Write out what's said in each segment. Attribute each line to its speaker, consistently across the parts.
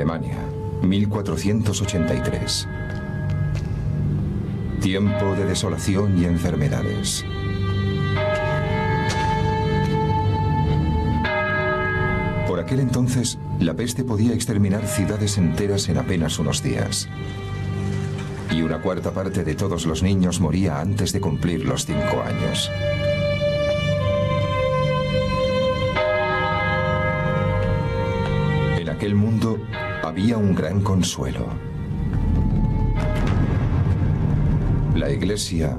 Speaker 1: Alemania, 1483. Tiempo de desolación y enfermedades. Por aquel entonces, la peste podía exterminar ciudades enteras en apenas unos días. Y una cuarta parte de todos los niños moría antes de cumplir los 5 años. En aquel mundo había un gran consuelo. La Iglesia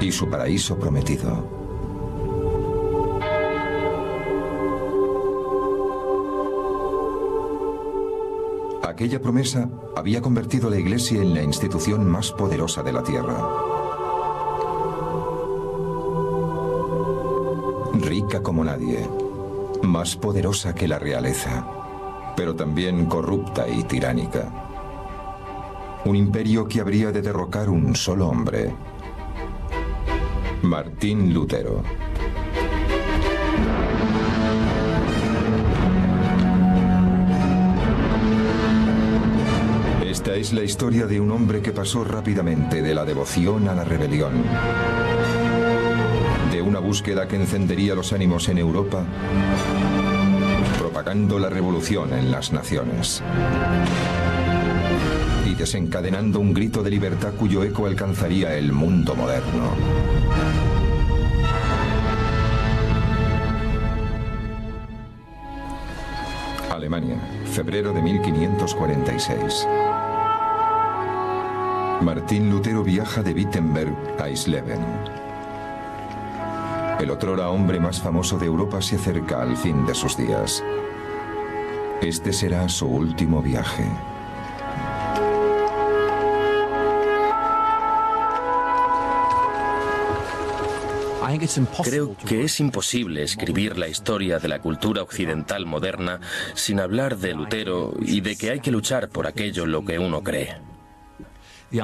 Speaker 1: y su paraíso prometido. Aquella promesa había convertido a la Iglesia en la institución más poderosa de la tierra. Rica como nadie, más poderosa que la realeza, pero también corrupta y tiránica. Un imperio que habría de derrocar un solo hombre: Martín Lutero. Esta es la historia de un hombre que pasó rápidamente de la devoción a la rebelión, de una búsqueda que encendería los ánimos en Europa, propagando la revolución en las naciones, y desencadenando un grito de libertad cuyo eco alcanzaría el mundo moderno. Alemania, febrero de 1546. Martín Lutero viaja de Wittenberg a Eisleben. El otrora hombre más famoso de Europa se acerca al fin de sus días. Este será su último viaje.
Speaker 2: Creo que es imposible escribir la historia de la cultura occidental moderna sin hablar de Lutero y de que hay que luchar por aquello en lo que uno cree.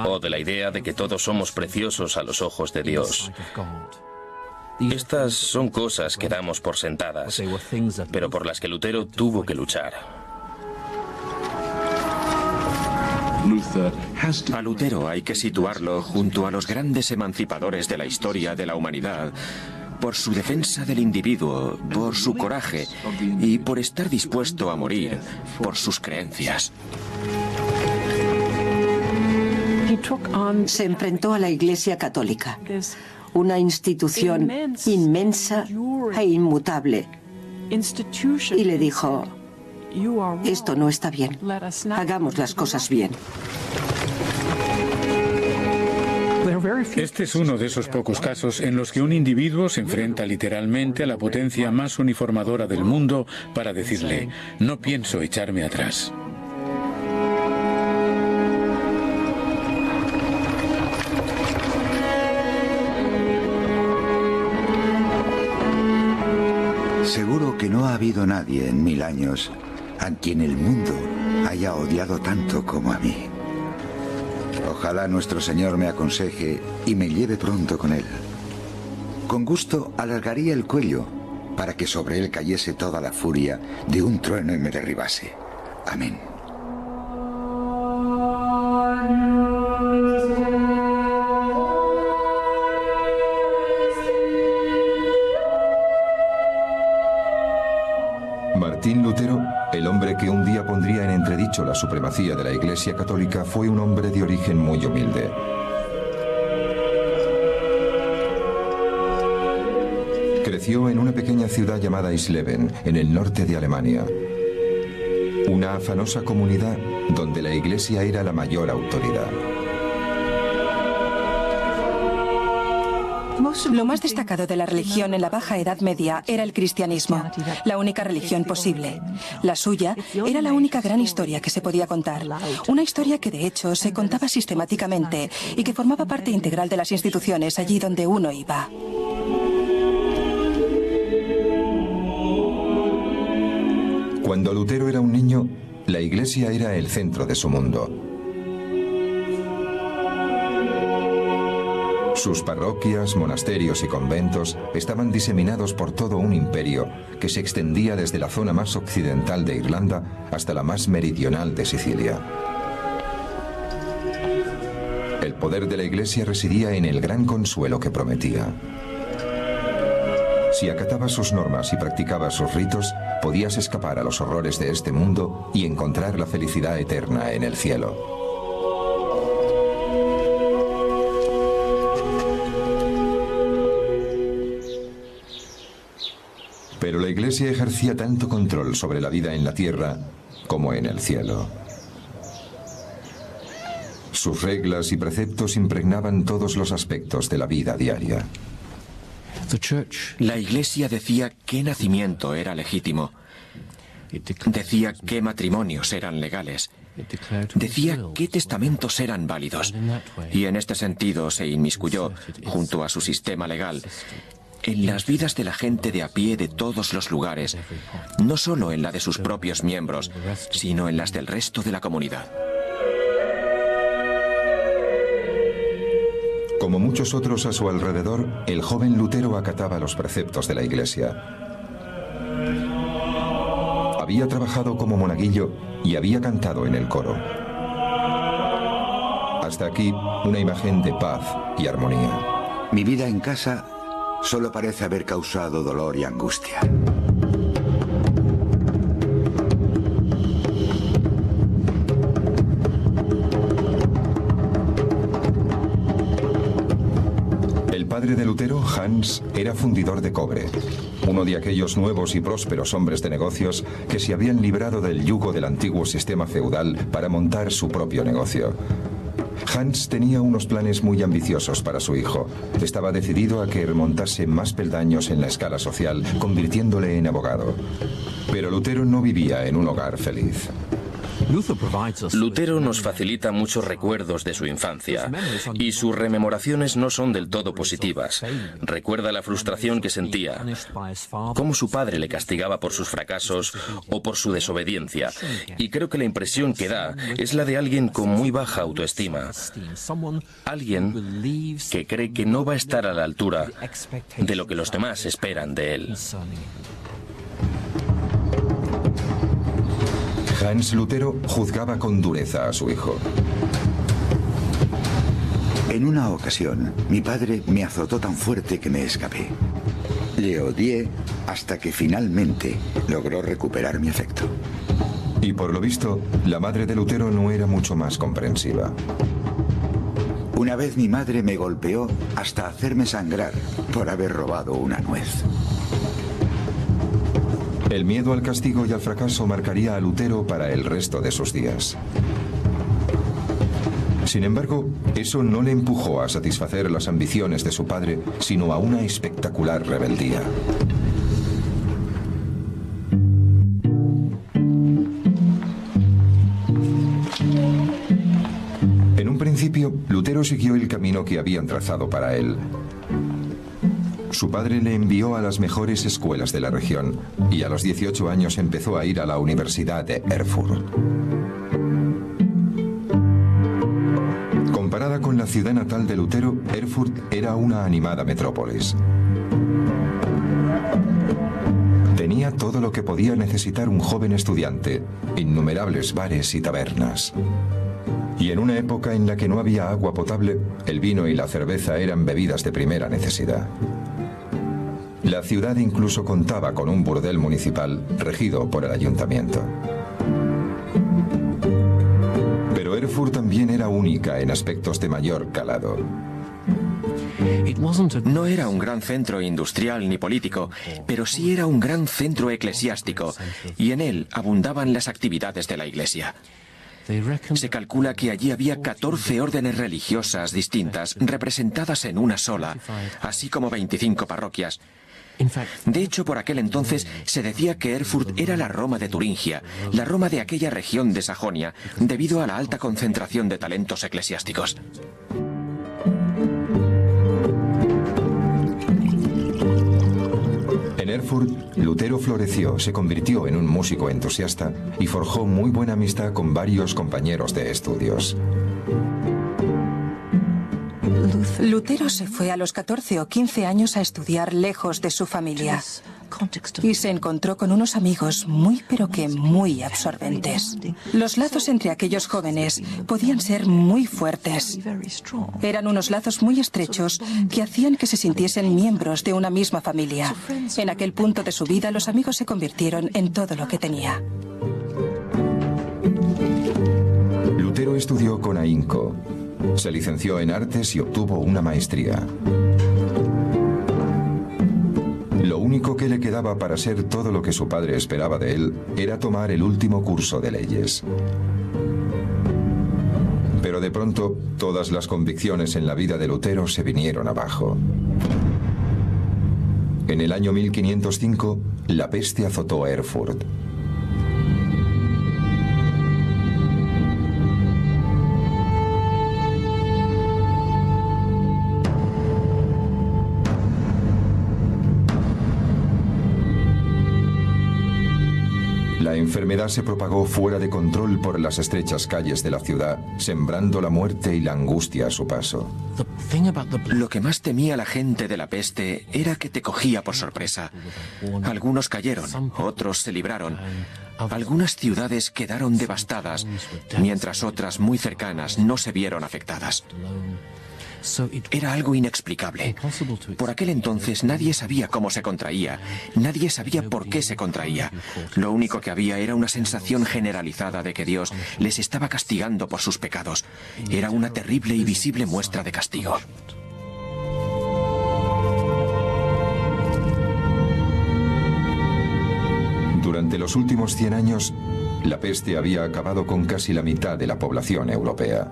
Speaker 2: O de la idea de que todos somos preciosos a los ojos de Dios. Estas son cosas que damos por sentadas, pero por las que Lutero tuvo que luchar.
Speaker 3: A Lutero hay que situarlo junto a los grandes emancipadores de la historia de la humanidad, por su defensa del individuo, por su coraje y por estar dispuesto a morir por sus creencias.
Speaker 4: Se enfrentó a la Iglesia Católica, una institución inmensa e inmutable, y le dijo: esto no está bien, hagamos las cosas bien.
Speaker 5: Este es uno de esos pocos casos en los que un individuo se enfrenta literalmente a la potencia más uniformadora del mundo para decirle: no pienso echarme atrás.
Speaker 6: Seguro que no ha habido nadie en 1000 años a quien el mundo haya odiado tanto como a mí. Ojalá nuestro Señor me aconseje y me lleve pronto con él. Con gusto alargaría el cuello para que sobre él cayese toda la furia de un trueno y me derribase. Amén.
Speaker 1: Martín Lutero, el hombre que un día pondría en entredicho la supremacía de la Iglesia Católica, fue un hombre de origen muy humilde. Creció en una pequeña ciudad llamada Eisleben, en el norte de Alemania. Una afanosa comunidad donde la Iglesia era la mayor autoridad.
Speaker 7: Lo más destacado de la religión en la Baja Edad Media era el cristianismo, la única religión posible. La suya era la única gran historia que se podía contar. Una historia que de hecho se contaba sistemáticamente y que formaba parte integral de las instituciones allí donde uno iba.
Speaker 1: Cuando Lutero era un niño, la Iglesia era el centro de su mundo. Sus parroquias, monasterios y conventos estaban diseminados por todo un imperio que se extendía desde la zona más occidental de Irlanda hasta la más meridional de Sicilia. El poder de la Iglesia residía en el gran consuelo que prometía. Si acatabas sus normas y practicabas sus ritos, podías escapar a los horrores de este mundo y encontrar la felicidad eterna en el cielo. Pero la Iglesia ejercía tanto control sobre la vida en la tierra como en el cielo. Sus reglas y preceptos impregnaban todos los aspectos de la vida diaria.
Speaker 3: La Iglesia decía qué nacimiento era legítimo. Decía qué matrimonios eran legales. Decía qué testamentos eran válidos. Y en este sentido se inmiscuyó, junto a su sistema legal, en las vidas de la gente de a pie de todos los lugares, no solo en la de sus propios miembros, sino en las del resto de la comunidad.
Speaker 1: Como muchos otros a su alrededor, el joven Lutero acataba los preceptos de la Iglesia. Había trabajado como monaguillo y había cantado en el coro. Hasta aquí, una imagen de paz y armonía.
Speaker 6: Mi vida en casa solo parece haber causado dolor y angustia.
Speaker 1: El padre de Lutero, Hans, era fundidor de cobre, uno de aquellos nuevos y prósperos hombres de negocios que se habían librado del yugo del antiguo sistema feudal para montar su propio negocio. Hans tenía unos planes muy ambiciosos para su hijo. Estaba decidido a que remontase más peldaños en la escala social, convirtiéndole en abogado. Pero Lutero no vivía en un hogar feliz.
Speaker 2: Lutero nos facilita muchos recuerdos de su infancia y sus rememoraciones no son del todo positivas. Recuerda la frustración que sentía, cómo su padre le castigaba por sus fracasos o por su desobediencia, y creo que la impresión que da es la de alguien con muy baja autoestima, alguien que cree que no va a estar a la altura de lo que los demás esperan de él.
Speaker 1: Hans Lutero juzgaba con dureza a su hijo.
Speaker 6: En una ocasión, mi padre me azotó tan fuerte que me escapé. Le odié hasta que finalmente logró recuperar mi afecto.
Speaker 1: Y por lo visto, la madre de Lutero no era mucho más comprensiva.
Speaker 6: Una vez mi madre me golpeó hasta hacerme sangrar por haber robado una nuez.
Speaker 1: El miedo al castigo y al fracaso marcaría a Lutero para el resto de sus días. Sin embargo, eso no le empujó a satisfacer las ambiciones de su padre, sino a una espectacular rebeldía. En un principio, Lutero siguió el camino que habían trazado para él. Su padre le envió a las mejores escuelas de la región y a los 18 años empezó a ir a la Universidad de Erfurt. Comparada con la ciudad natal de Lutero, Erfurt era una animada metrópolis. Tenía todo lo que podía necesitar un joven estudiante, innumerables bares y tabernas. Y en una época en la que no había agua potable, el vino y la cerveza eran bebidas de primera necesidad. La ciudad incluso contaba con un burdel municipal regido por el ayuntamiento. Pero Erfurt también era única en aspectos de mayor calado.
Speaker 3: No era un gran centro industrial ni político, pero sí era un gran centro eclesiástico, y en él abundaban las actividades de la Iglesia. Se calcula que allí había 14 órdenes religiosas distintas representadas en una sola, así como 25 parroquias. De hecho, por aquel entonces se decía que Erfurt era la Roma de Turingia, la Roma de aquella región de Sajonia, debido a la alta concentración de talentos eclesiásticos.
Speaker 1: En Erfurt, Lutero floreció, se convirtió en un músico entusiasta y forjó muy buena amistad con varios compañeros de estudios.
Speaker 7: Lutero se fue a los 14 o 15 años a estudiar lejos de su familia y se encontró con unos amigos muy pero que muy absorbentes. Los lazos entre aquellos jóvenes podían ser muy fuertes. Eran unos lazos muy estrechos que hacían que se sintiesen miembros de una misma familia. En aquel punto de su vida los amigos se convirtieron en todo lo que tenía.
Speaker 1: Lutero estudió con ahínco. Se licenció en artes y obtuvo una maestría. Lo único que le quedaba para ser todo lo que su padre esperaba de él era tomar el último curso de leyes. Pero de pronto, todas las convicciones en la vida de Lutero se vinieron abajo. En el año 1505, la peste azotó a Erfurt. La enfermedad se propagó fuera de control por las estrechas calles de la ciudad, sembrando la muerte y la angustia a su paso.
Speaker 3: Lo que más temía la gente de la peste era que te cogía por sorpresa. Algunos cayeron, otros se libraron. Algunas ciudades quedaron devastadas, mientras otras muy cercanas no se vieron afectadas. Era algo inexplicable. Por aquel entonces nadie sabía cómo se contraía, nadie sabía por qué se contraía. Lo único que había era una sensación generalizada de que Dios les estaba castigando por sus pecados. Era una terrible y visible muestra de castigo.
Speaker 1: Durante los últimos 100 años, la peste había acabado con casi la mitad de la población europea.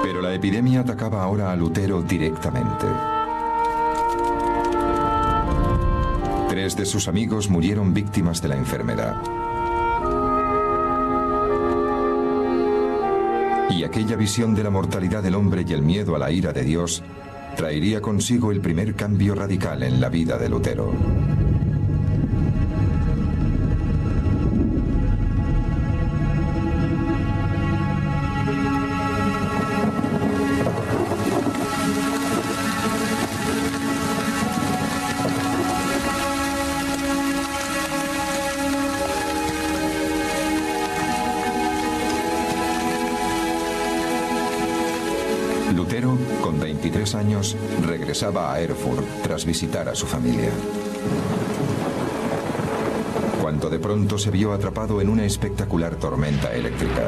Speaker 1: Pero la epidemia atacaba ahora a Lutero directamente. 3 de sus amigos murieron víctimas de la enfermedad. Y aquella visión de la mortalidad del hombre y el miedo a la ira de Dios traería consigo el primer cambio radical en la vida de Lutero. Lutero, con 23 años, regresaba a Erfurt tras visitar a su familia. Cuando de pronto se vio atrapado en una espectacular tormenta eléctrica.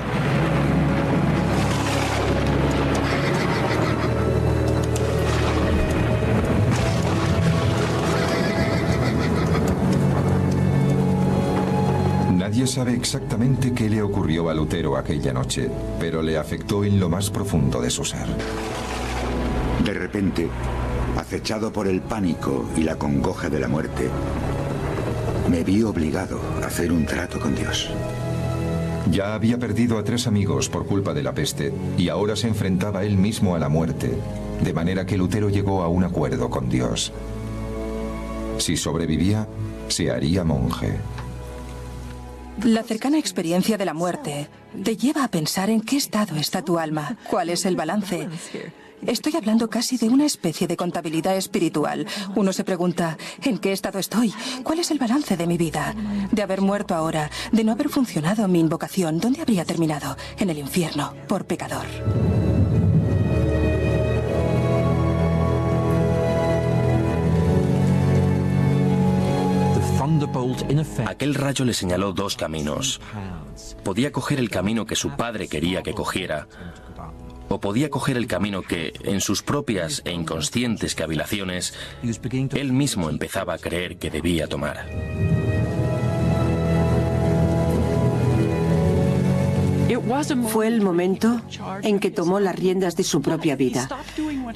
Speaker 1: Nadie sabe exactamente qué le ocurrió a Lutero aquella noche, pero le afectó en lo más profundo de su ser.
Speaker 6: De repente, acechado por el pánico y la congoja de la muerte, me vi obligado a hacer un trato con Dios.
Speaker 1: Ya había perdido a 3 amigos por culpa de la peste y ahora se enfrentaba él mismo a la muerte, de manera que Lutero llegó a un acuerdo con Dios. Si sobrevivía, se haría monje.
Speaker 7: La cercana experiencia de la muerte te lleva a pensar en qué estado está tu alma, cuál es el balance. Estoy hablando casi de una especie de contabilidad espiritual. Uno se pregunta, ¿en qué estado estoy? ¿Cuál es el balance de mi vida? De haber muerto ahora, de no haber funcionado mi invocación, ¿dónde habría terminado? En el infierno, por pecador.
Speaker 2: Aquel rayo le señaló 2 caminos. Podía coger el camino que su padre quería que cogiera, o podía coger el camino que, en sus propias e inconscientes cavilaciones, él mismo empezaba a creer que debía tomar.
Speaker 4: Fue el momento en que tomó las riendas de su propia vida.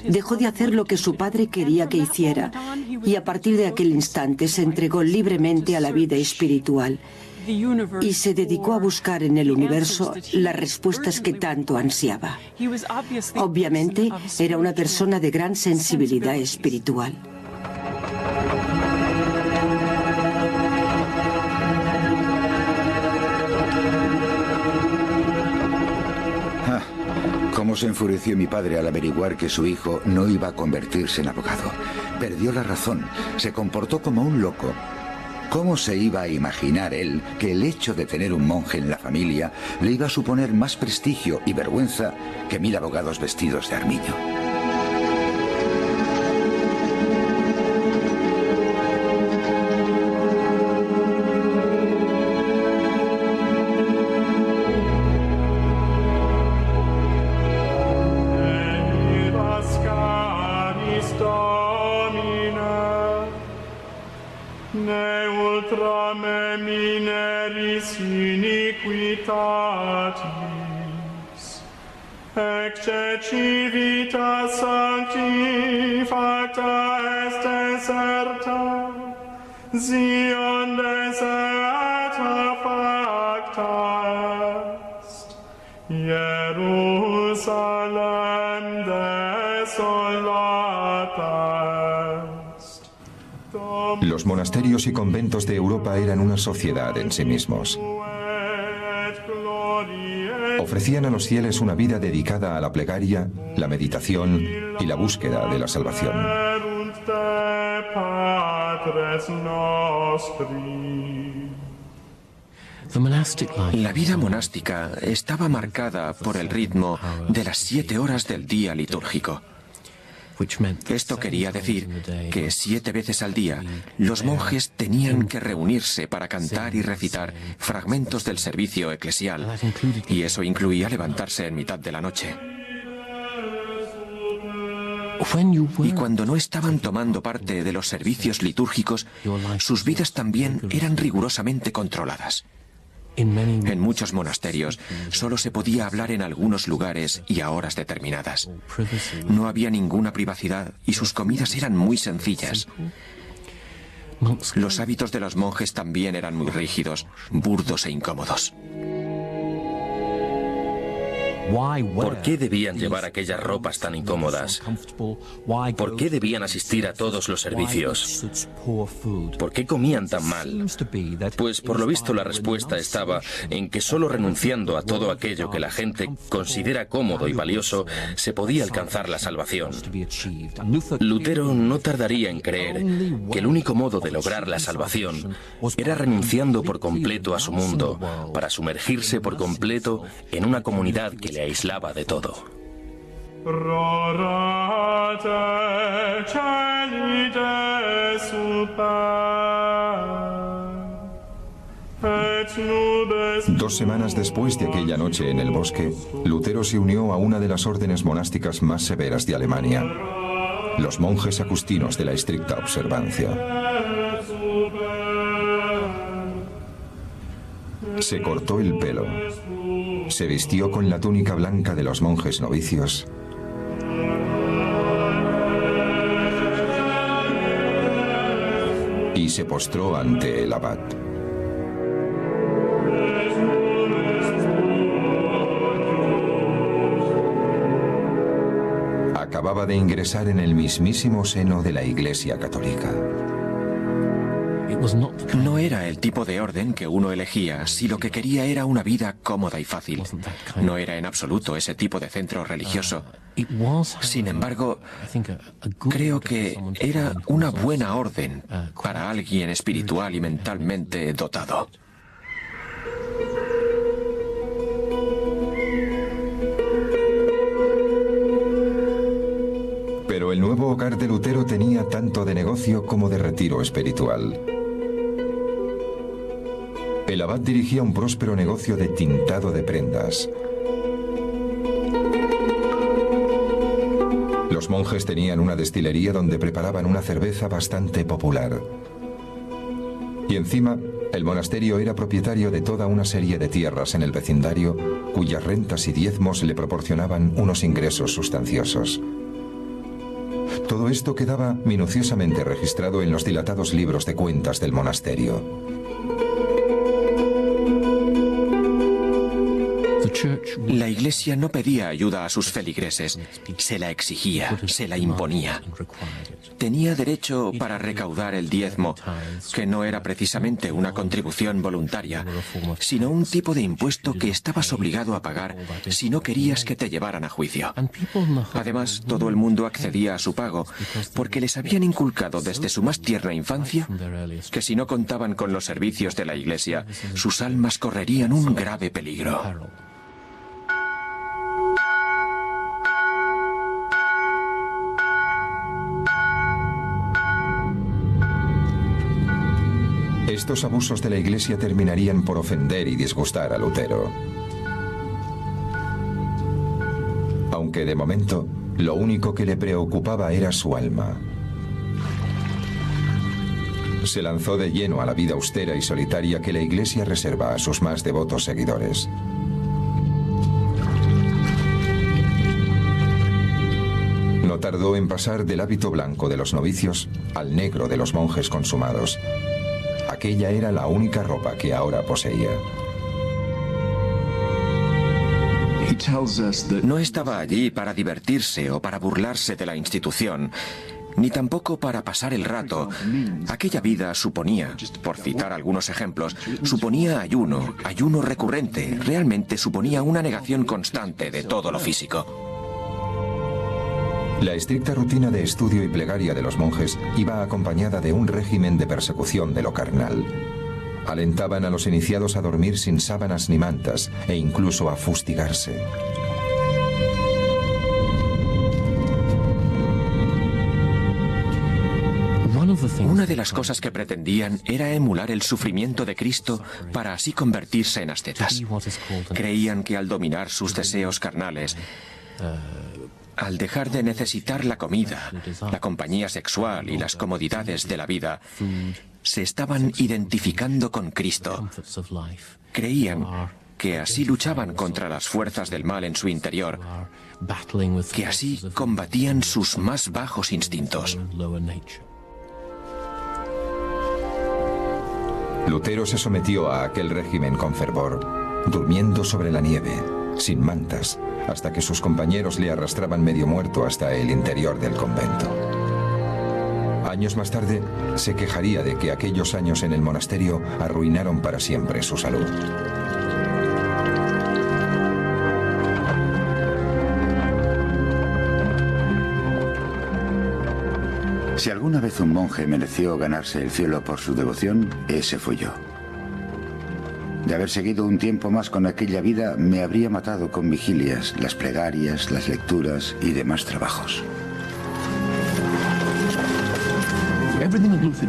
Speaker 4: Dejó de hacer lo que su padre quería que hiciera y a partir de aquel instante se entregó libremente a la vida espiritual y se dedicó a buscar en el universo las respuestas que tanto ansiaba. Obviamente, era una persona de gran sensibilidad espiritual.
Speaker 6: Cómo se enfureció mi padre al averiguar que su hijo no iba a convertirse en abogado. Perdió la razón, se comportó como un loco. ¿Cómo se iba a imaginar él que el hecho de tener un monje en la familia le iba a suponer más prestigio y vergüenza que 1000 abogados vestidos de armiño?
Speaker 8: Ecce civitas sancti facta est deserta, Zion deserta facta est, Jerusalem desolata est.
Speaker 1: Los monasterios y conventos de Europa eran una sociedad en sí mismos. Ofrecían a los fieles una vida dedicada a la plegaria, la meditación y la búsqueda de la salvación.
Speaker 3: La vida monástica estaba marcada por el ritmo de las 7 horas del día litúrgico. Esto quería decir que 7 veces al día los monjes tenían que reunirse para cantar y recitar fragmentos del servicio eclesial, y eso incluía levantarse en mitad de la noche. Y cuando no estaban tomando parte de los servicios litúrgicos, sus vidas también eran rigurosamente controladas. En muchos monasterios solo se podía hablar en algunos lugares y a horas determinadas. No había ninguna privacidad y sus comidas eran muy sencillas. Los hábitos de los monjes también eran muy rígidos, burdos e incómodos.
Speaker 2: ¿Por qué debían llevar aquellas ropas tan incómodas? ¿Por qué debían asistir a todos los servicios? ¿Por qué comían tan mal? Pues por lo visto la respuesta estaba en que solo renunciando a todo aquello que la gente considera cómodo y valioso se podía alcanzar la salvación. Lutero no tardaría en creer que el único modo de lograr la salvación era renunciando por completo a su mundo para sumergirse por completo en una comunidad que le aislaba de todo.
Speaker 1: Dos semanas después de aquella noche en el bosque, Lutero se unió a una de las órdenes monásticas más severas de Alemania, los monjes agustinos de la estricta observancia. Se cortó el pelo, se vistió con la túnica blanca de los monjes novicios y se postró ante el abad. Acababa de ingresar en el mismísimo seno de la Iglesia Católica.
Speaker 3: No era el tipo de orden que uno elegía si lo que quería era una vida cómoda y fácil. No era en absoluto ese tipo de centro religioso. Sin embargo, creo que era una buena orden para alguien espiritual y mentalmente dotado.
Speaker 1: Pero el nuevo hogar de Lutero tenía tanto de negocio como de retiro espiritual. El abad dirigía un próspero negocio de tintado de prendas. Los monjes tenían una destilería donde preparaban una cerveza bastante popular. Y encima, el monasterio era propietario de toda una serie de tierras en el vecindario, cuyas rentas y diezmos le proporcionaban unos ingresos sustanciosos. Todo esto quedaba minuciosamente registrado en los dilatados libros de cuentas del monasterio.
Speaker 3: La Iglesia no pedía ayuda a sus feligreses, se la exigía, se la imponía. Tenía derecho para recaudar el diezmo, que no era precisamente una contribución voluntaria, sino un tipo de impuesto que estabas obligado a pagar si no querías que te llevaran a juicio. Además, todo el mundo accedía a su pago, porque les habían inculcado desde su más tierna infancia que si no contaban con los servicios de la Iglesia, sus almas correrían un grave peligro.
Speaker 1: Estos abusos de la Iglesia terminarían por ofender y disgustar a Lutero. Aunque de momento, lo único que le preocupaba era su alma. Se lanzó de lleno a la vida austera y solitaria que la Iglesia reserva a sus más devotos seguidores. No tardó en pasar del hábito blanco de los novicios al negro de los monjes consumados. Aquella era la única ropa que ahora poseía.
Speaker 3: No estaba allí para divertirse o para burlarse de la institución, ni tampoco para pasar el rato. Aquella vida suponía, por citar algunos ejemplos, suponía ayuno recurrente, realmente suponía una negación constante de todo lo físico.
Speaker 1: La estricta rutina de estudio y plegaria de los monjes iba acompañada de un régimen de persecución de lo carnal. Alentaban a los iniciados a dormir sin sábanas ni mantas e incluso a fustigarse.
Speaker 3: Una de las cosas que pretendían era emular el sufrimiento de Cristo para así convertirse en ascetas. Creían que al dominar sus deseos carnales, al dejar de necesitar la comida, la compañía sexual y las comodidades de la vida, se estaban identificando con Cristo. Creían que así luchaban contra las fuerzas del mal en su interior, que así combatían sus más bajos instintos.
Speaker 1: Lutero se sometió a aquel régimen con fervor, durmiendo sobre la nieve, sin mantas, hasta que sus compañeros le arrastraban medio muerto hasta el interior del convento. Años más tarde, se quejaría de que aquellos años en el monasterio arruinaron para siempre su salud.
Speaker 6: Si alguna vez un monje mereció ganarse el cielo por su devoción, ese fui yo. De haber seguido un tiempo más con aquella vida, me habría matado con vigilias, las plegarias, las lecturas y demás trabajos.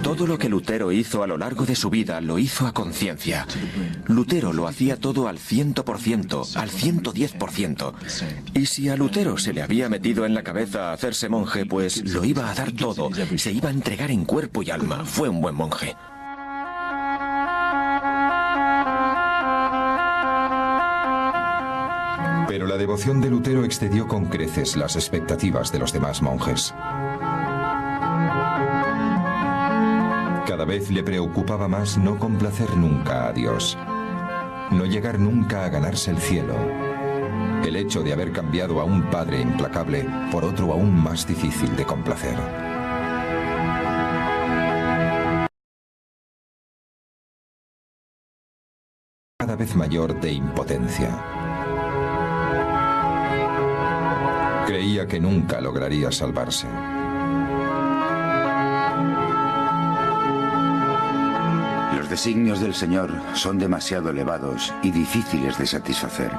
Speaker 3: Todo lo que Lutero hizo a lo largo de su vida lo hizo a conciencia. Lutero lo hacía todo al 100%, al 110%. Y si a Lutero se le había metido en la cabeza hacerse monje, pues lo iba a dar todo, se iba a entregar en cuerpo y alma. Fue un buen monje.
Speaker 1: Pero la devoción de Lutero excedió con creces las expectativas de los demás monjes. Cada vez le preocupaba más no complacer nunca a Dios, no llegar nunca a ganarse el cielo. El hecho de haber cambiado a un padre implacable por otro aún más difícil de complacer. Cada vez mayor de impotencia. Creía que nunca lograría salvarse.
Speaker 6: Los designios del Señor son demasiado elevados y difíciles de satisfacer.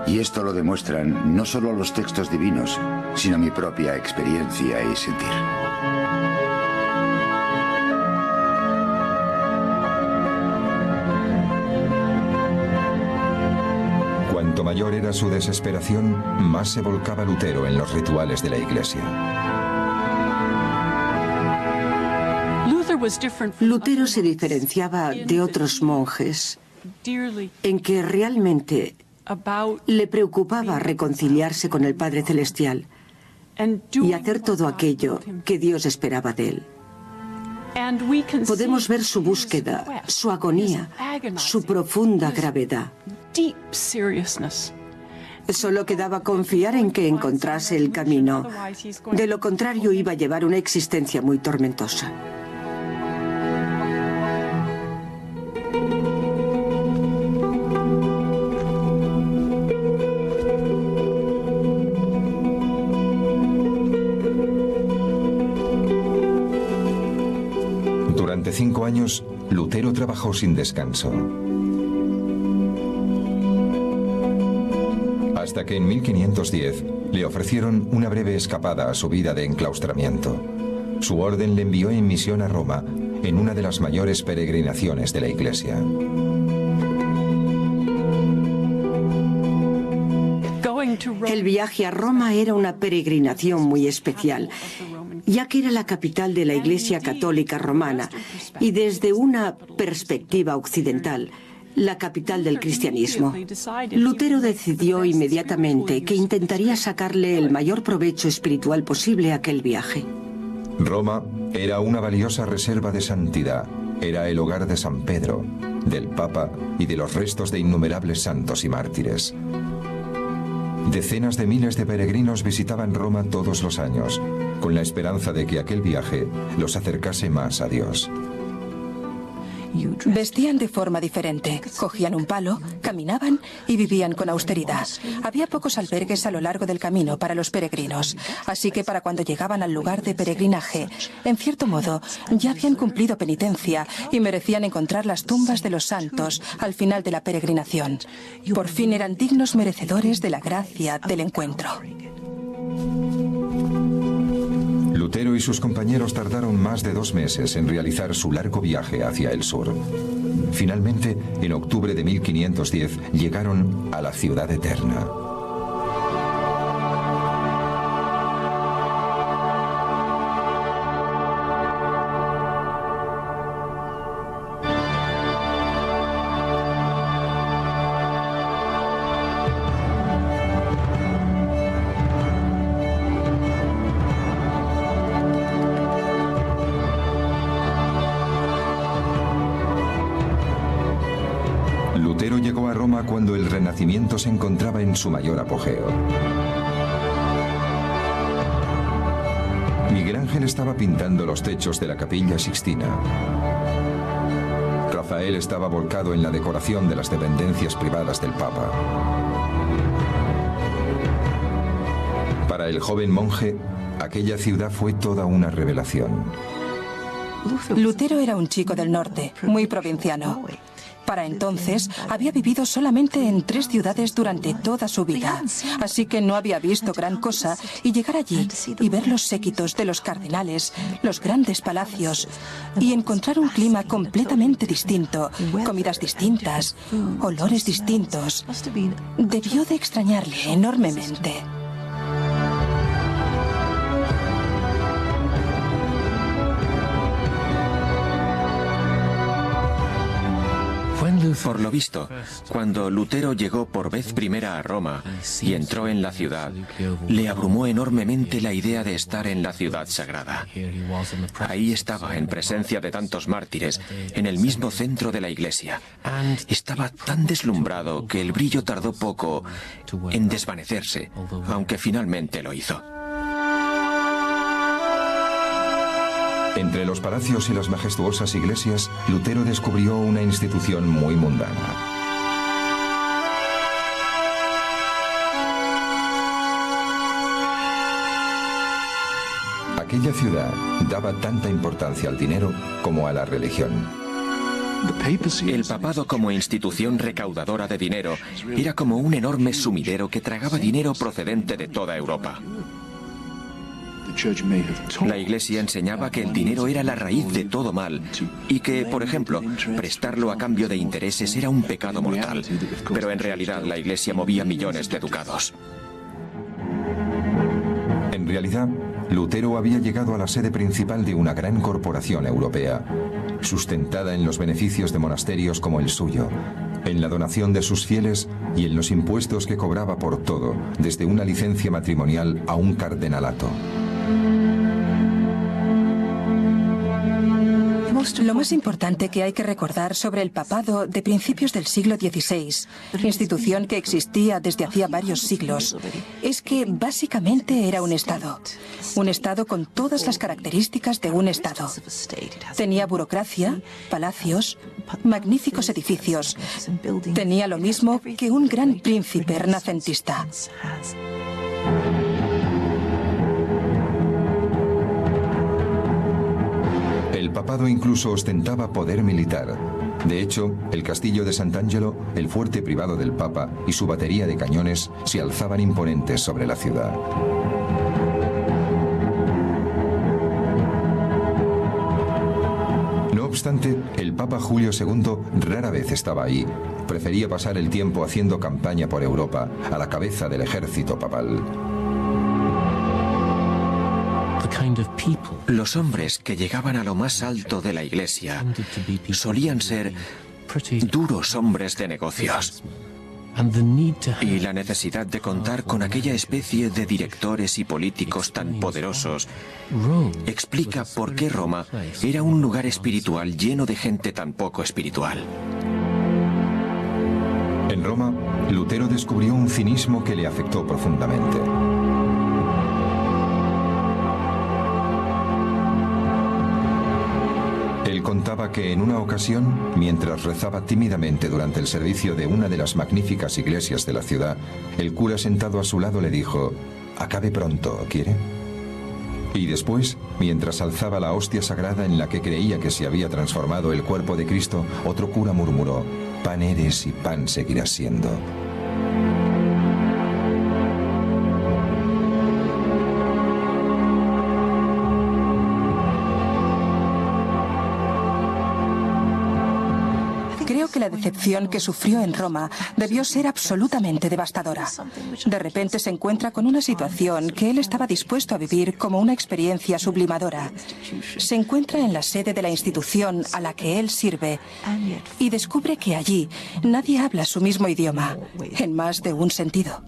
Speaker 6: Y esto lo demuestran no solo los textos divinos, sino mi propia experiencia y sentir.
Speaker 1: Cuanto mayor era su desesperación, más se volcaba Lutero en los rituales de la Iglesia.
Speaker 4: Lutero se diferenciaba de otros monjes en que realmente le preocupaba reconciliarse con el Padre Celestial y hacer todo aquello que Dios esperaba de él. Podemos ver su búsqueda, su agonía, su profunda gravedad. Solo quedaba confiar en que encontrase el camino. De lo contrario, iba a llevar una existencia muy tormentosa.
Speaker 1: Durante 5 años, Lutero trabajó sin descanso. Hasta que en 1510 le ofrecieron una breve escapada a su vida de enclaustramiento. Su orden le envió en misión a Roma, en una de las mayores peregrinaciones de la Iglesia.
Speaker 4: El viaje a Roma era una peregrinación muy especial, ya que era la capital de la Iglesia Católica Romana y desde una perspectiva occidental, la capital del cristianismo. Lutero decidió inmediatamente que intentaría sacarle el mayor provecho espiritual posible a aquel viaje.
Speaker 1: Roma era una valiosa reserva de santidad. Era el hogar de San Pedro, del Papa y de los restos de innumerables santos y mártires. Decenas de miles de peregrinos visitaban Roma todos los años, con la esperanza de que aquel viaje los acercase más a Dios.
Speaker 7: Vestían de forma diferente, cogían un palo, caminaban y vivían con austeridad. Había pocos albergues a lo largo del camino para los peregrinos, así que para cuando llegaban al lugar de peregrinaje, en cierto modo, ya habían cumplido penitencia y merecían encontrar las tumbas de los santos al final de la peregrinación. Por fin eran dignos merecedores de la gracia del encuentro.
Speaker 1: Lutero y sus compañeros tardaron más de 2 meses en realizar su largo viaje hacia el sur. Finalmente, en octubre de 1510, llegaron a la ciudad eterna. Lutero llegó a Roma cuando el Renacimiento se encontraba en su mayor apogeo. Miguel Ángel estaba pintando los techos de la Capilla Sixtina. Rafael estaba volcado en la decoración de las dependencias privadas del Papa. Para el joven monje, aquella ciudad fue toda una revelación.
Speaker 7: Lutero era un chico del norte, muy provinciano. Para entonces, había vivido solamente en 3 ciudades durante toda su vida, así que no había visto gran cosa, y llegar allí y ver los séquitos de los cardenales, los grandes palacios, y encontrar un clima completamente distinto, comidas distintas, olores distintos, debió de extrañarle enormemente.
Speaker 3: Por lo visto, cuando Lutero llegó por vez primera a Roma y entró en la ciudad, le abrumó enormemente la idea de estar en la ciudad sagrada. Ahí estaba, en presencia de tantos mártires, en el mismo centro de la iglesia. Estaba tan deslumbrado que el brillo tardó poco en desvanecerse, aunque finalmente lo hizo.
Speaker 1: Entre los palacios y las majestuosas iglesias, Lutero descubrió una institución muy mundana. Aquella ciudad daba tanta importancia al dinero como a la religión.
Speaker 3: El papado como institución recaudadora de dinero era como un enorme sumidero que tragaba dinero procedente de toda Europa. La Iglesia enseñaba que el dinero era la raíz de todo mal y que, por ejemplo, prestarlo a cambio de intereses era un pecado mortal. Pero en realidad la Iglesia movía millones de ducados.
Speaker 1: En realidad, Lutero había llegado a la sede principal de una gran corporación europea, sustentada en los beneficios de monasterios como el suyo, en la donación de sus fieles y en los impuestos que cobraba por todo, desde una licencia matrimonial a un cardenalato.
Speaker 7: Lo más importante que hay que recordar sobre el papado de principios del siglo XVI, institución que existía desde hacía varios siglos, es que básicamente era un Estado con todas las características de un Estado. Tenía burocracia, palacios, magníficos edificios. Tenía lo mismo que un gran príncipe renacentista.
Speaker 1: El papado incluso ostentaba poder militar. De hecho, el castillo de Sant'Angelo, el fuerte privado del Papa y su batería de cañones se alzaban imponentes sobre la ciudad. No obstante, el Papa Julio II rara vez estaba ahí. Prefería pasar el tiempo haciendo campaña por Europa, a la cabeza del ejército papal.
Speaker 3: Los hombres que llegaban a lo más alto de la Iglesia solían ser duros hombres de negocios. Y la necesidad de contar con aquella especie de directores y políticos tan poderosos explica por qué Roma era un lugar espiritual lleno de gente tan poco espiritual.
Speaker 1: En Roma, Lutero descubrió un cinismo que le afectó profundamente. Él contaba que en una ocasión, mientras rezaba tímidamente durante el servicio de una de las magníficas iglesias de la ciudad, el cura sentado a su lado le dijo: «Acabe pronto, ¿quiere?». Y después, mientras alzaba la hostia sagrada en la que creía que se había transformado el cuerpo de Cristo, otro cura murmuró: «Pan eres y pan seguirás siendo».
Speaker 7: Creo que la decepción que sufrió en Roma debió ser absolutamente devastadora. De repente se encuentra con una situación que él estaba dispuesto a vivir como una experiencia sublimadora. Se encuentra en la sede de la institución a la que él sirve y descubre que allí nadie habla su mismo idioma, en más de un sentido.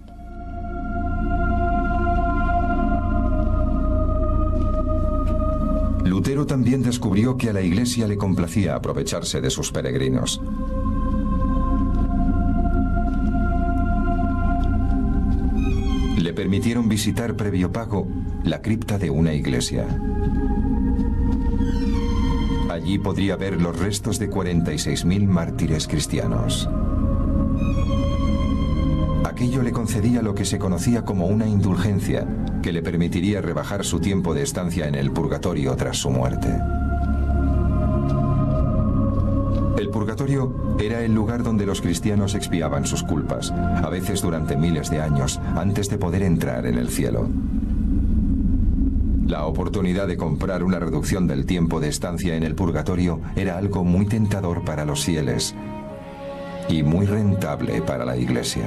Speaker 1: Lutero también descubrió que a la Iglesia le complacía aprovecharse de sus peregrinos. Le permitieron visitar previo pago la cripta de una iglesia. Allí podría ver los restos de 46.000 mártires cristianos. Aquello le concedía lo que se conocía como una indulgencia, que le permitiría rebajar su tiempo de estancia en el purgatorio tras su muerte. El purgatorio era el lugar donde los cristianos expiaban sus culpas, a veces durante miles de años, antes de poder entrar en el cielo. La oportunidad de comprar una reducción del tiempo de estancia en el purgatorio era algo muy tentador para los fieles y muy rentable para la Iglesia.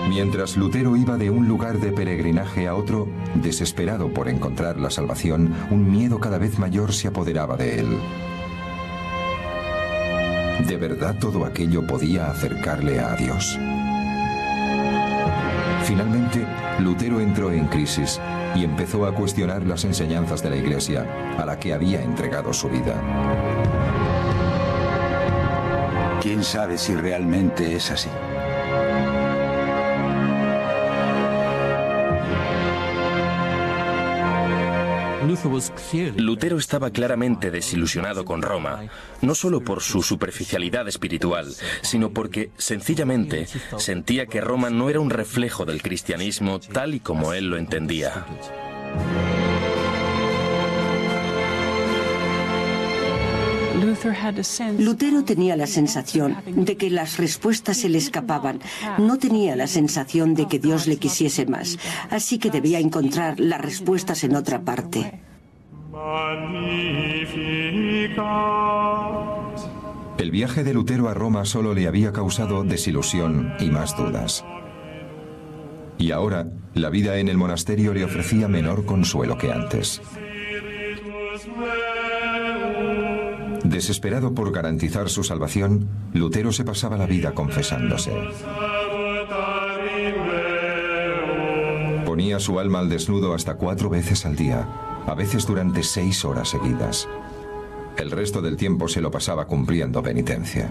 Speaker 1: Mientras Lutero iba de un lugar de peregrinaje a otro, desesperado por encontrar la salvación, un miedo cada vez mayor se apoderaba de él. ¿De verdad todo aquello podía acercarle a Dios? Finalmente, Lutero entró en crisis y empezó a cuestionar las enseñanzas de la Iglesia, a la que había entregado su vida.
Speaker 6: ¿Quién sabe si realmente es así?
Speaker 2: Lutero estaba claramente desilusionado con Roma, no solo por su superficialidad espiritual, sino porque, sencillamente, sentía que Roma no era un reflejo del cristianismo tal y como él lo entendía.
Speaker 4: Lutero tenía la sensación de que las respuestas se le escapaban. No tenía la sensación de que Dios le quisiese más. Así que debía encontrar las respuestas en otra parte.
Speaker 1: El viaje de Lutero a Roma solo le había causado desilusión y más dudas. Y ahora, la vida en el monasterio le ofrecía menor consuelo que antes. Desesperado por garantizar su salvación, Lutero se pasaba la vida confesándose. Ponía su alma al desnudo hasta 4 veces al día, a veces durante 6 horas seguidas. El resto del tiempo se lo pasaba cumpliendo penitencia.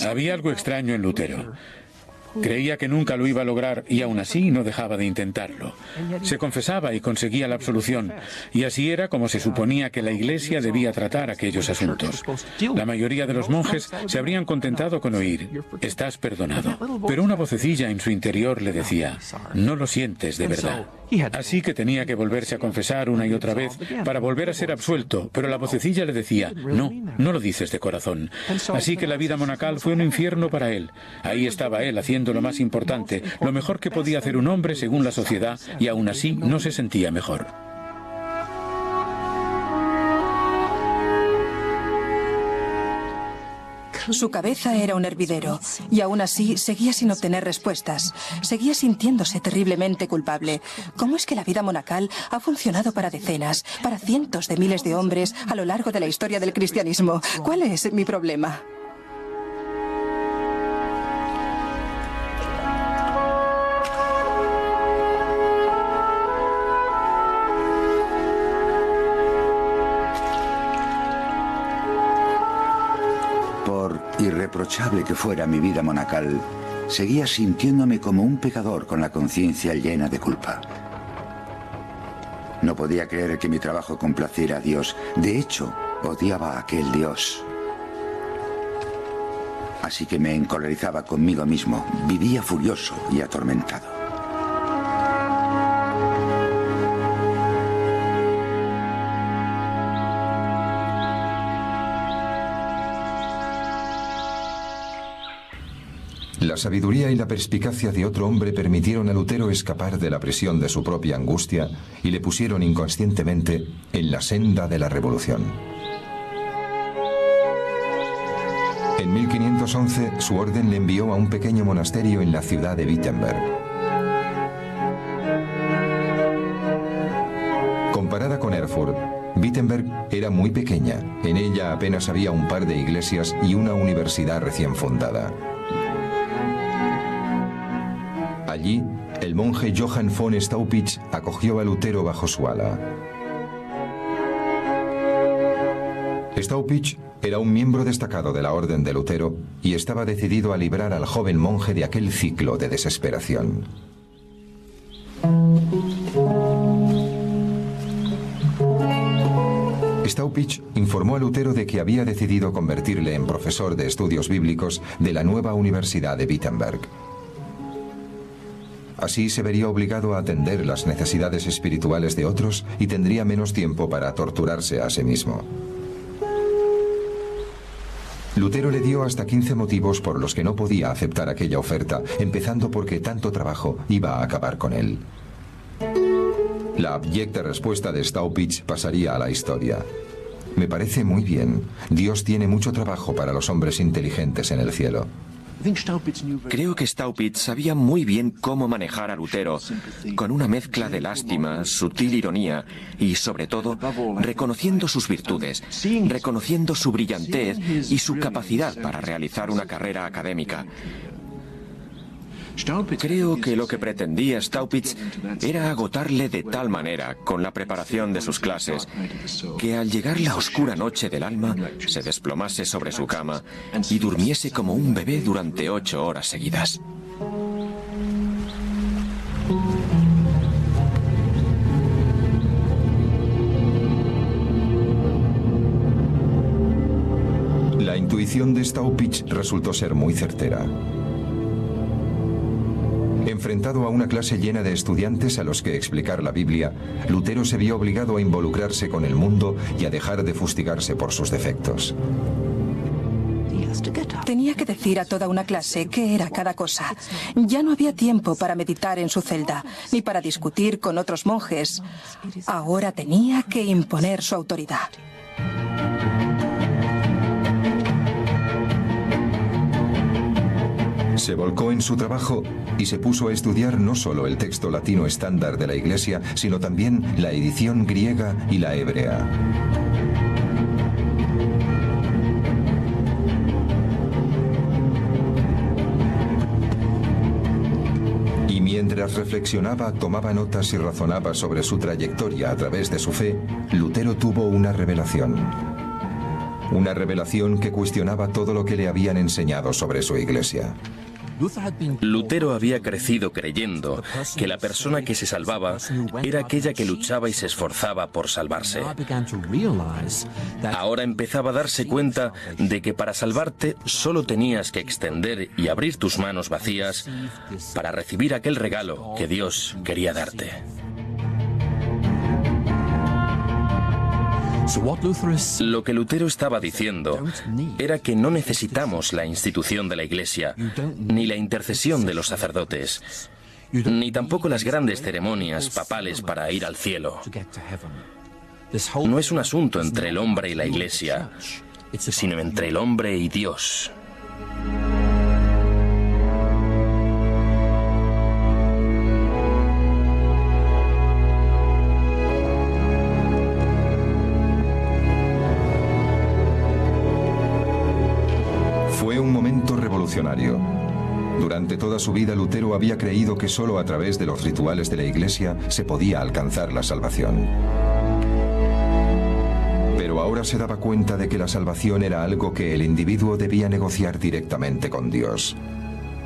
Speaker 5: Había algo extraño en Lutero. Creía que nunca lo iba a lograr y aún así no dejaba de intentarlo. Se confesaba y conseguía la absolución, y así era como se suponía que la Iglesia debía tratar aquellos asuntos. La mayoría de los monjes se habrían contentado con oír: "Estás perdonado". Pero una vocecilla en su interior le decía: "No lo sientes de verdad". Así que tenía que volverse a confesar una y otra vez para volver a ser absuelto, pero la vocecilla le decía: "No, no lo dices de corazón". Así que la vida monacal fue un infierno para él. Ahí estaba él haciendo lo más importante, lo mejor que podía hacer un hombre según la sociedad, y aún así no se sentía mejor.
Speaker 7: Su cabeza era un hervidero, y aún así seguía sin obtener respuestas. Seguía sintiéndose terriblemente culpable. ¿Cómo es que la vida monacal ha funcionado para decenas, para cientos de miles de hombres a lo largo de la historia del cristianismo? ¿Cuál es mi problema?
Speaker 6: Irreprochable que fuera mi vida monacal, seguía sintiéndome como un pecador con la conciencia llena de culpa. No podía creer que mi trabajo complaciera a Dios. De hecho, odiaba a aquel Dios. Así que me encolerizaba conmigo mismo. Vivía furioso y atormentado.
Speaker 1: La sabiduría y la perspicacia de otro hombre permitieron a Lutero escapar de la presión de su propia angustia y le pusieron inconscientemente en la senda de la revolución. En 1511, su orden le envió a un pequeño monasterio en la ciudad de Wittenberg. Comparada con Erfurt, Wittenberg era muy pequeña. En ella apenas había un par de iglesias y una universidad recién fundada. Allí, el monje Johann von Staupitz acogió a Lutero bajo su ala. Staupitz era un miembro destacado de la orden de Lutero y estaba decidido a librar al joven monje de aquel ciclo de desesperación. Staupitz informó a Lutero de que había decidido convertirle en profesor de estudios bíblicos de la nueva Universidad de Wittenberg. Así se vería obligado a atender las necesidades espirituales de otros y tendría menos tiempo para torturarse a sí mismo. Lutero le dio hasta 15 motivos por los que no podía aceptar aquella oferta, empezando porque tanto trabajo iba a acabar con él. La abyecta respuesta de Staupitz pasaría a la historia. Me parece muy bien. Dios tiene mucho trabajo para los hombres inteligentes en el cielo.
Speaker 3: Creo que Staupitz sabía muy bien cómo manejar a Lutero, con una mezcla de lástima, sutil ironía y, sobre todo, reconociendo sus virtudes, reconociendo su brillantez y su capacidad para realizar una carrera académica. Creo que lo que pretendía Staupitz era agotarle de tal manera con la preparación de sus clases que al llegar la oscura noche del alma se desplomase sobre su cama y durmiese como un bebé durante 8 horas seguidas.
Speaker 1: La intuición de Staupitz resultó ser muy certera. Enfrentado a una clase llena de estudiantes a los que explicar la Biblia, Lutero se vio obligado a involucrarse con el mundo y a dejar de fustigarse por sus defectos.
Speaker 7: Tenía que decir a toda una clase qué era cada cosa. Ya no había tiempo para meditar en su celda, ni para discutir con otros monjes. Ahora tenía que imponer su autoridad.
Speaker 1: Se volcó en su trabajo y se puso a estudiar no solo el texto latino estándar de la Iglesia, sino también la edición griega y la hebrea. mientras reflexionaba, tomaba notas y razonaba sobre su trayectoria a través de su fe, Lutero tuvo una revelación. Una revelación que cuestionaba todo lo que le habían enseñado sobre su iglesia.
Speaker 2: Lutero había crecido creyendo que la persona que se salvaba era aquella que luchaba y se esforzaba por salvarse. Ahora empezaba a darse cuenta de que para salvarte solo tenías que extender y abrir tus manos vacías para recibir aquel regalo que Dios quería darte. Lo que Lutero estaba diciendo era que no necesitamos la institución de la Iglesia, ni la intercesión de los sacerdotes, ni tampoco las grandes ceremonias papales para ir al cielo. No es un asunto entre el hombre y la Iglesia, sino entre el hombre y Dios.
Speaker 1: Fue un momento revolucionario. Durante toda su vida, Lutero había creído que solo a través de los rituales de la Iglesia se podía alcanzar la salvación. Pero ahora se daba cuenta de que la salvación era algo que el individuo debía negociar directamente con Dios.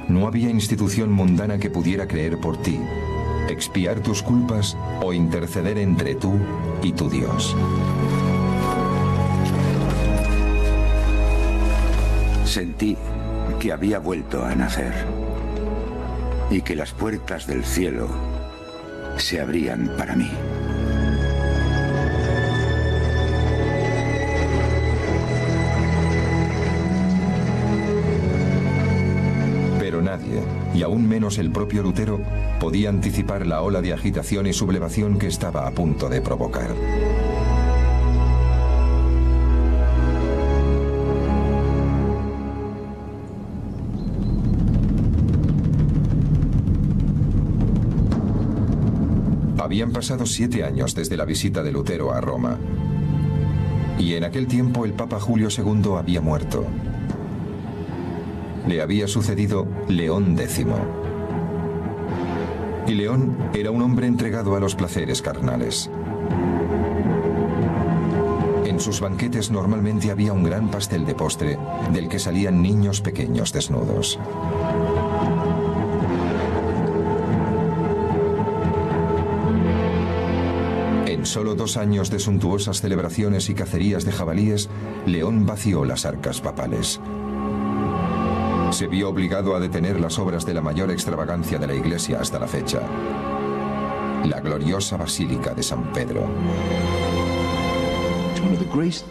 Speaker 1: No había institución mundana que pudiera creer por ti, expiar tus culpas o interceder entre tú y tu Dios.
Speaker 6: Sentí que había vuelto a nacer y que las puertas del cielo se abrían para mí.
Speaker 1: Pero nadie, y aún menos el propio Lutero, podía anticipar la ola de agitación y sublevación que estaba a punto de provocar. Habían pasado 7 años desde la visita de Lutero a Roma. Y en aquel tiempo el Papa Julio II había muerto. Le había sucedido León X. Y León era un hombre entregado a los placeres carnales. En sus banquetes normalmente había un gran pastel de postre del que salían niños pequeños desnudos. En solo 2 años de suntuosas celebraciones y cacerías de jabalíes, León vació las arcas papales. Se vio obligado a detener las obras de la mayor extravagancia de la Iglesia hasta la fecha, la gloriosa Basílica de San Pedro.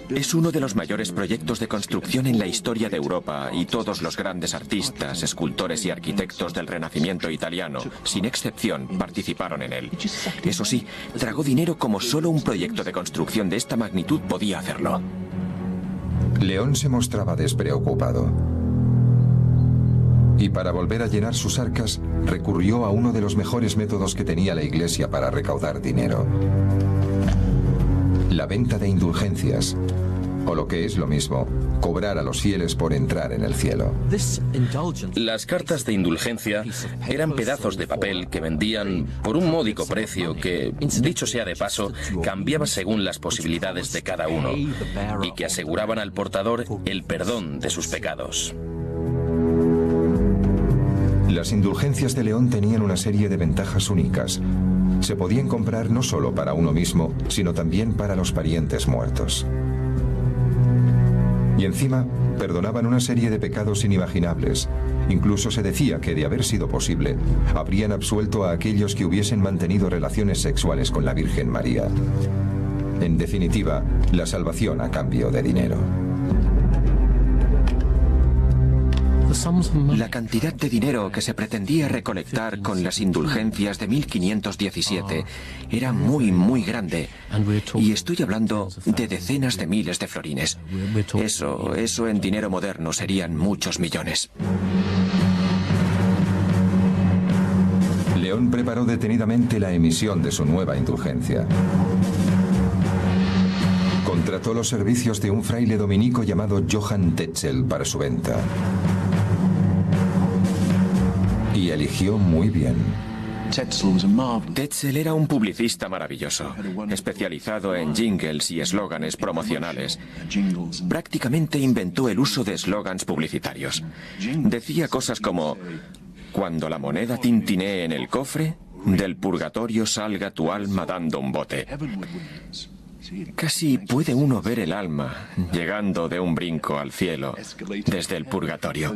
Speaker 3: Es uno de los mayores proyectos de construcción en la historia de Europa y todos los grandes artistas, escultores y arquitectos del Renacimiento italiano, sin excepción, participaron en él. Eso sí, tragó dinero como solo un proyecto de construcción de esta magnitud podía hacerlo.
Speaker 1: León se mostraba despreocupado. Y para volver a llenar sus arcas, recurrió a uno de los mejores métodos que tenía la Iglesia para recaudar dinero: la venta de indulgencias, o lo que es lo mismo, cobrar a los fieles por entrar en el cielo.
Speaker 2: Las cartas de indulgencia eran pedazos de papel que vendían por un módico precio que, dicho sea de paso, cambiaba según las posibilidades de cada uno y que aseguraban al portador el perdón de sus pecados.
Speaker 1: Las indulgencias de León tenían una serie de ventajas únicas. Se podían comprar no solo para uno mismo, sino también para los parientes muertos. Y encima, perdonaban una serie de pecados inimaginables. Incluso se decía que, de haber sido posible, habrían absuelto a aquellos que hubiesen mantenido relaciones sexuales con la Virgen María. En definitiva, la salvación a cambio de dinero.
Speaker 3: La cantidad de dinero que se pretendía recolectar con las indulgencias de 1517 era muy grande. Y estoy hablando de decenas de miles de florines. Eso en dinero moderno serían muchos millones.
Speaker 1: León preparó detenidamente la emisión de su nueva indulgencia. Contrató los servicios de un fraile dominico llamado Johann Tetzel para su venta. Y eligió muy bien.
Speaker 3: Tetzel era un publicista maravilloso, especializado en jingles y eslóganes promocionales. Prácticamente inventó el uso de eslógans publicitarios. Decía cosas como: cuando la moneda tintinee en el cofre, del purgatorio salga tu alma dando un bote. Casi puede uno ver el alma llegando de un brinco al cielo desde el purgatorio.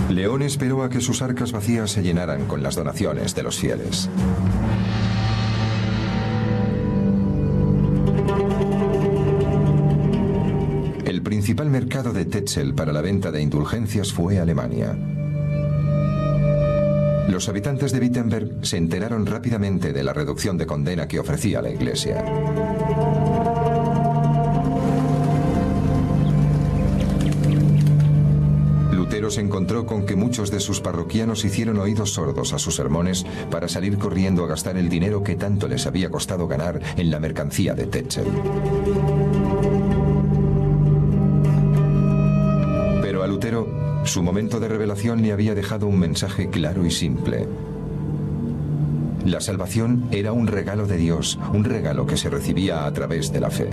Speaker 1: León esperó a que sus arcas vacías se llenaran con las donaciones de los fieles. El principal mercado de Tetzel para la venta de indulgencias fue Alemania. Los habitantes de Wittenberg se enteraron rápidamente de la reducción de condena que ofrecía la Iglesia. Lutero se encontró con que muchos de sus parroquianos hicieron oídos sordos a sus sermones para salir corriendo a gastar el dinero que tanto les había costado ganar en la mercancía de Tetzel. Pero a Lutero, su momento de revelación le había dejado un mensaje claro y simple. La salvación era un regalo de Dios, un regalo que se recibía a través de la fe.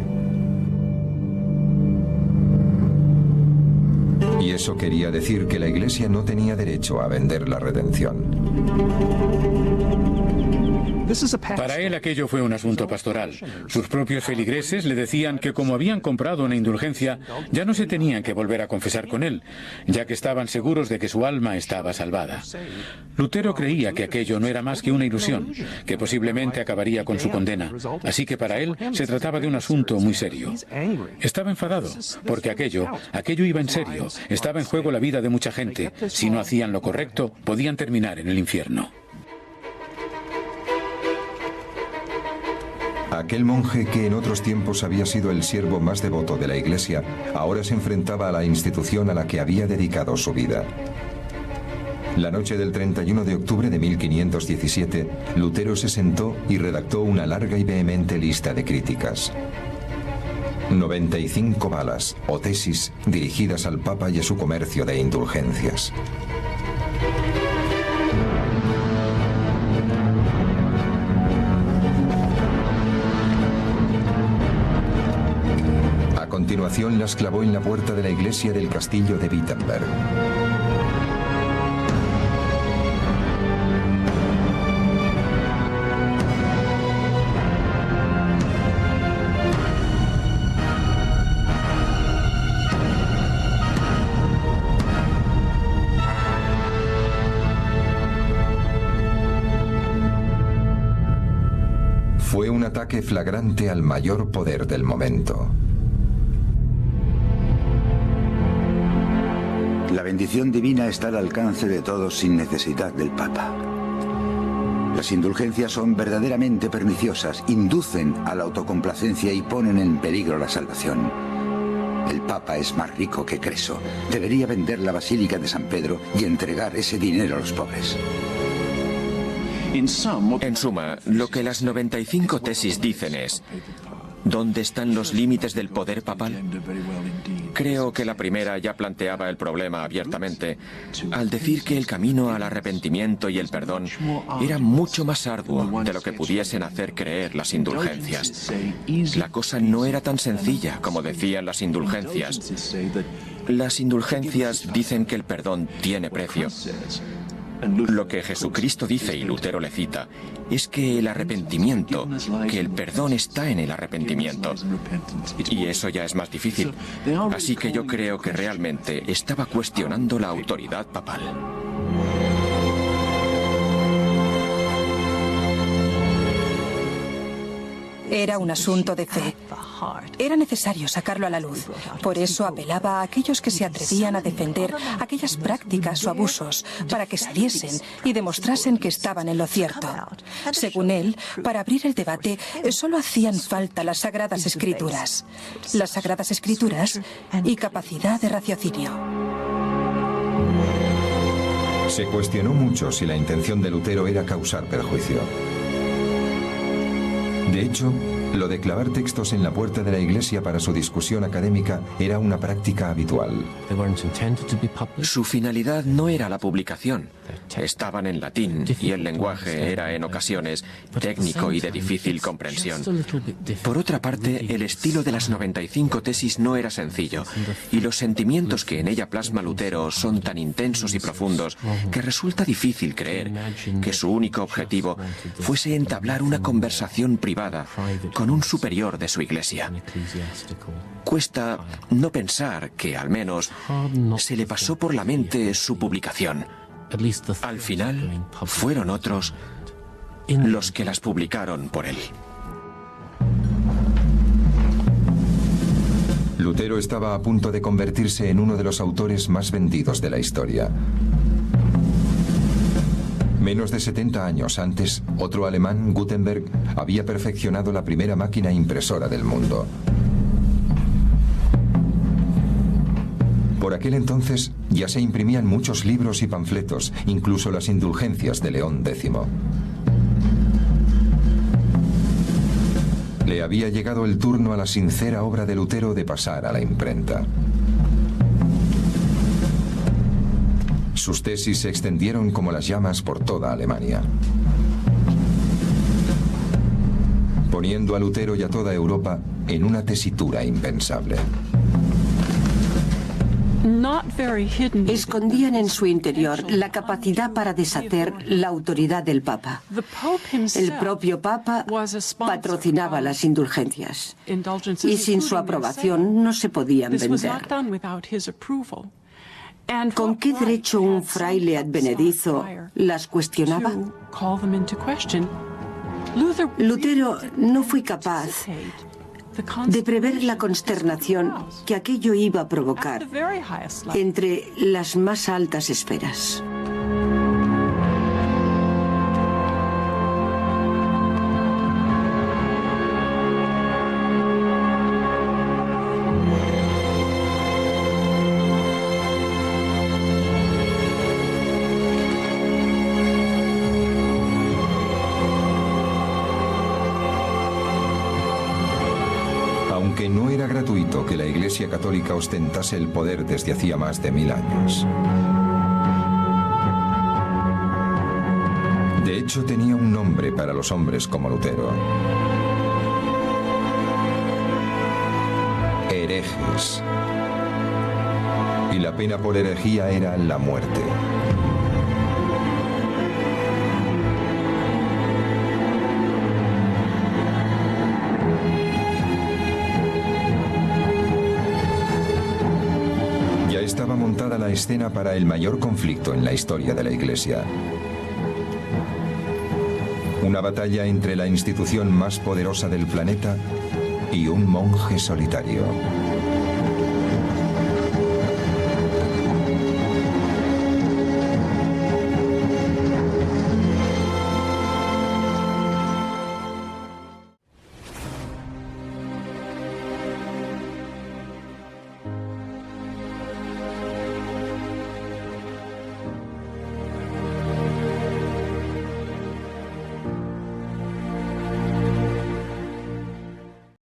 Speaker 1: Y eso quería decir que la Iglesia no tenía derecho a vender la redención.
Speaker 5: Para él aquello fue un asunto pastoral. Sus propios feligreses le decían que como habían comprado una indulgencia, ya no se tenían que volver a confesar con él, ya que estaban seguros de que su alma estaba salvada. Lutero creía que aquello no era más que una ilusión, que posiblemente acabaría con su condena. Así que para él se trataba de un asunto muy serio. Estaba enfadado, porque aquello iba en serio. Estaba en juego la vida de mucha gente. Si no hacían lo correcto, podían terminar en el infierno.
Speaker 1: Aquel monje que en otros tiempos había sido el siervo más devoto de la Iglesia, ahora se enfrentaba a la institución a la que había dedicado su vida. La noche del 31 de octubre de 1517, Lutero se sentó y redactó una larga y vehemente lista de críticas. 95 balas o tesis dirigidas al Papa y a su comercio de indulgencias. A continuación las clavó en la puerta de la iglesia del castillo de Wittenberg. Fue un ataque flagrante al mayor poder del momento.
Speaker 6: La bendición divina está al alcance de todos sin necesidad del Papa. Las indulgencias son verdaderamente perniciosas, inducen a la autocomplacencia y ponen en peligro la salvación. El Papa es más rico que Creso. Debería vender la Basílica de San Pedro y entregar ese dinero a los pobres.
Speaker 3: En suma, lo que las 95 tesis dicen es: ¿dónde están los límites del poder papal? Creo que la primera ya planteaba el problema abiertamente, al decir que el camino al arrepentimiento y el perdón era mucho más arduo de lo que pudiesen hacer creer las indulgencias. La cosa no era tan sencilla como decían las indulgencias. Las indulgencias dicen que el perdón tiene precio. Lo que Jesucristo dice, y Lutero le cita, es que el arrepentimiento, que el perdón está en el arrepentimiento. Y eso ya es más difícil. Así que yo creo que realmente estaba cuestionando la autoridad papal.
Speaker 7: Era un asunto de fe. Era necesario sacarlo a la luz. Por eso apelaba a aquellos que se atrevían a defender aquellas prácticas o abusos para que saliesen y demostrasen que estaban en lo cierto. Según él, para abrir el debate solo hacían falta las Sagradas Escrituras. Las Sagradas Escrituras y capacidad de raciocinio.
Speaker 1: Se cuestionó mucho si la intención de Lutero era causar perjuicio. De hecho, Lo de clavar textos en la puerta de la iglesia para su discusión académica era una práctica habitual.
Speaker 3: Su finalidad no era la publicación. Estaban en latín y el lenguaje era en ocasiones técnico y de difícil comprensión. Por otra parte, el estilo de las 95 tesis no era sencillo y los sentimientos que en ella plasma Lutero son tan intensos y profundos que resulta difícil creer que su único objetivo fuese entablar una conversación privada con un superior de su iglesia. Cuesta no pensar que, al menos, se le pasó por la mente su publicación. Al final, fueron otros los que las publicaron por él.
Speaker 1: Lutero estaba a punto de convertirse en uno de los autores más vendidos de la historia. Menos de 70 años antes, otro alemán, Gutenberg, había perfeccionado la primera máquina impresora del mundo. Por aquel entonces ya se imprimían muchos libros y panfletos, incluso las indulgencias de León X. Le había llegado el turno a la sincera obra de Lutero de pasar a la imprenta. Sus tesis se extendieron como las llamas por toda Alemania, poniendo a Lutero y a toda Europa en una tesitura impensable.
Speaker 4: Escondían en su interior la capacidad para deshacer la autoridad del Papa. El propio Papa patrocinaba las indulgencias y sin su aprobación no se podían vender. ¿Con qué derecho un fraile advenedizo las cuestionaba? Lutero no fue capaz de prever la consternación que aquello iba a provocar entre las más altas esferas.
Speaker 1: Aunque no era gratuito que la Iglesia Católica ostentase el poder desde hacía más de 1000 años. De hecho, tenía un nombre para los hombres como Lutero: herejes. Y la pena por herejía era la muerte. Estaba montada la escena para el mayor conflicto en la historia de la Iglesia. Una batalla entre la institución más poderosa del planeta y un monje solitario.